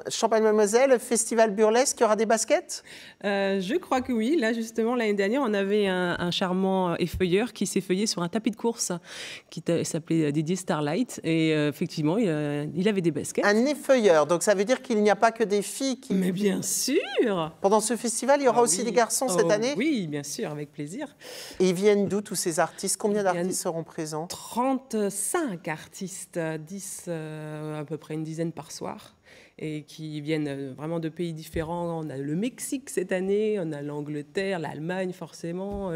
Champagne-Mademoiselle, festival burlesque, il y aura des baskets? Je crois que oui. Là, justement, l'année dernière, on avait un charmant effeuilleur qui s'effeuillait sur un tapis de course qui s'appelait Didier Starlight. Et effectivement, il avait des baskets. Un effeuilleur, donc ça veut dire qu'il n'y a pas que des filles qui... Mais bien sûr! Pendant ce festival, il y aura aussi des garçons cette année? Oui, bien sûr, avec plaisir. Et ils viennent d'où tous ces artistes? Combien d'artistes seront présents? 35 artistes, 10 à peu près une dizaine par soir, et qui viennent vraiment de pays différents. On a le Mexique cette année, on a l'Angleterre, l'Allemagne forcément,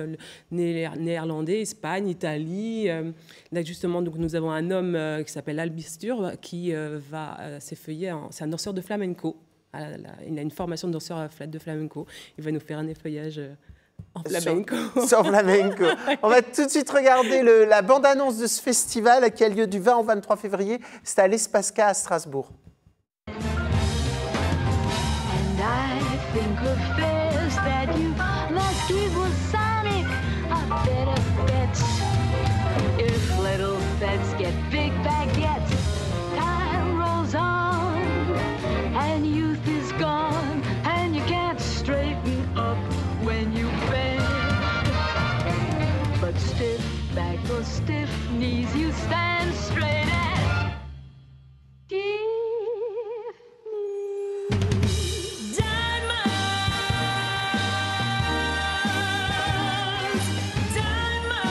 néerlandais, Espagne, Italie. Là justement, donc, nous avons un homme qui s'appelle Albistur qui va s'effeuiller, c'est un danseur de flamenco. Il a une formation de danseur de flamenco. Il va nous faire un effeuillage en flamenco. Sur flamenco. On va tout de suite regarder la bande-annonce de ce festival qui a lieu du 20 au 23 février. C'est à l'Espace K à Strasbourg. Stiff knees, you stand straight and give me diamonds, diamonds.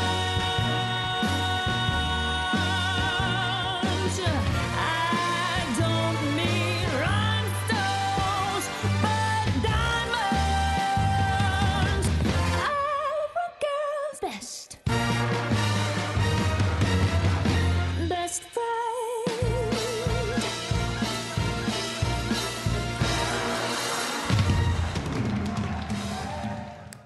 I don't mean rhinestones, but diamonds are a girl's best.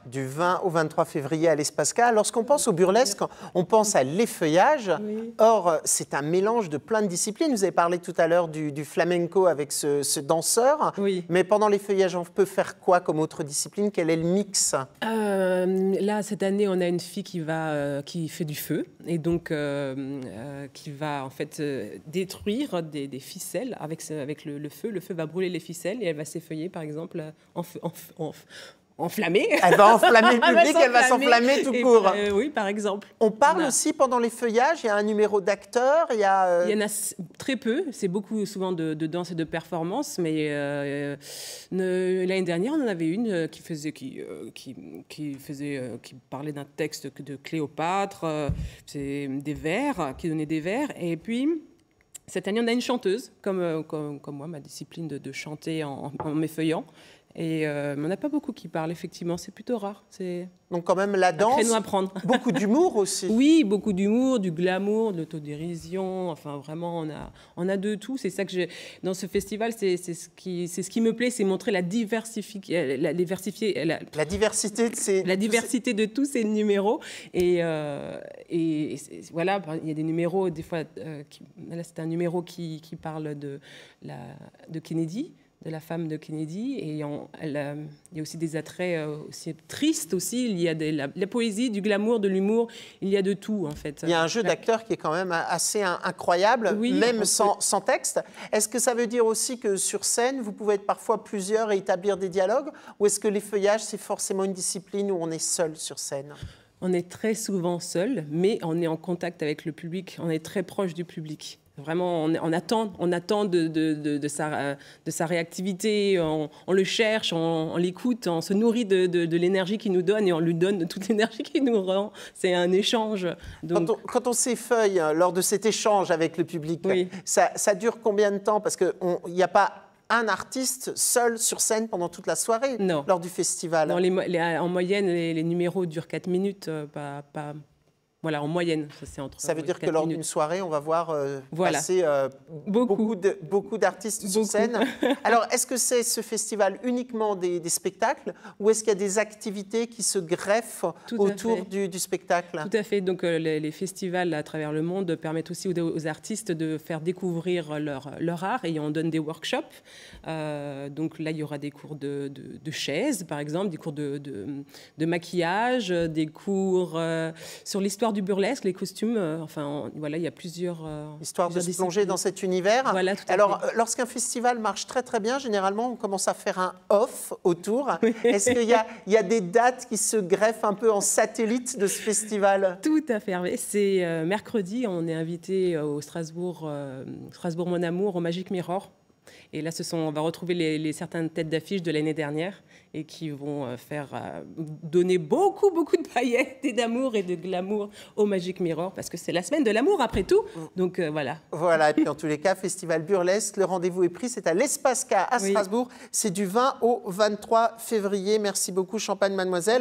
Du 20 au 23 février à l'Espace K. Lorsqu'on pense au burlesque, on pense à l'effeuillage. Oui. Or, c'est un mélange de plein de disciplines. Vous avez parlé tout à l'heure du flamenco avec ce danseur. Oui. Mais pendant l'effeuillage, on peut faire quoi comme autre discipline? Quel est le mix? Là, cette année, on a une fille qui fait du feu et donc qui va en fait détruire des ficelles avec le feu. Le feu va brûler les ficelles et elle va s'effeuiller, par exemple, enflammée. Elle va enflammer le public, elle va s'enflammer tout court. Oui, par exemple. On parle aussi pendant les feuillages, il y a un numéro d'acteurs, il y en a très peu, c'est beaucoup souvent de danse et de performance, mais l'année dernière, on en avait une qui parlait d'un texte de Cléopâtre, c'est des vers, qui donnait des vers, et puis... Cette année, on a une chanteuse, comme moi, ma discipline de chanter en m'effeuillant. Et on n'a pas beaucoup qui parlent, effectivement, c'est plutôt rare. Donc quand même la danse, créneau à prendre. Beaucoup d'humour aussi. Oui, beaucoup d'humour, du glamour, de l'autodérision, enfin vraiment, on a de tout. C'est ça que dans ce festival, c'est ce qui me plaît, c'est montrer la diversité de tous ces numéros. Et voilà, il y a des numéros, des fois, là c'est un numéro qui parle de Kennedy, de la femme de Kennedy, et il y a aussi des attraits aussi tristes aussi, il y a la poésie, du glamour, de l'humour, il y a de tout en fait. Il y a un jeu d'acteurs qui est quand même assez incroyable, oui, même sans texte. Est-ce que ça veut dire aussi que sur scène, vous pouvez être parfois plusieurs et établir des dialogues, ou est-ce que l'effeuillage, c'est forcément une discipline où on est seul sur scène? On est très souvent seul, mais on est en contact avec le public, on est très proche du public. Vraiment, on attend de sa réactivité, on le cherche, on l'écoute, on se nourrit de l'énergie qu'il nous donne et on lui donne toute l'énergie qu'il nous rend. C'est un échange. Donc... Quand on s'effeuille lors de cet échange avec le public, oui, ça dure combien de temps? Parce qu'il n'y a pas un artiste seul sur scène pendant toute la soirée lors du festival. Non, en moyenne, les numéros durent 4 minutes, voilà, en moyenne, ça veut dire que lors d'une soirée, on va voir passer beaucoup d'artistes sur scène. Alors, est-ce que c'est ce festival uniquement des spectacles ou est-ce qu'il y a des activités qui se greffent autour du spectacle? Tout à fait. Donc, les festivals à travers le monde permettent aussi aux artistes de faire découvrir leur art et on donne des workshops. Donc là, il y aura des cours de chaises, par exemple, des cours de maquillage, des cours sur l'histoire encore du burlesque, les costumes, voilà, il y a plusieurs... Histoire de plusieurs se plonger disciplines. dans cet univers. Voilà, tout à Alors, fait. lorsqu'un festival marche très très bien, généralement, on commence à faire un off autour. Est-ce qu'il y a des dates qui se greffent un peu en satellite de ce festival? Tout à fait, Hervé. C'est mercredi, on est invité au Strasbourg Mon Amour, au Magic Mirror. Et là, on va retrouver certaines têtes d'affiche de l'année dernière et qui vont donner beaucoup de paillettes et d'amour et de glamour au Magic Mirror parce que c'est la semaine de l'amour après tout. Donc voilà. Voilà, et puis en tous les cas, Festival Burlesque, le rendez-vous est pris, c'est à l'Espace K à Strasbourg. C'est du 20 au 23 février. Merci beaucoup, Champagne Mademoiselle.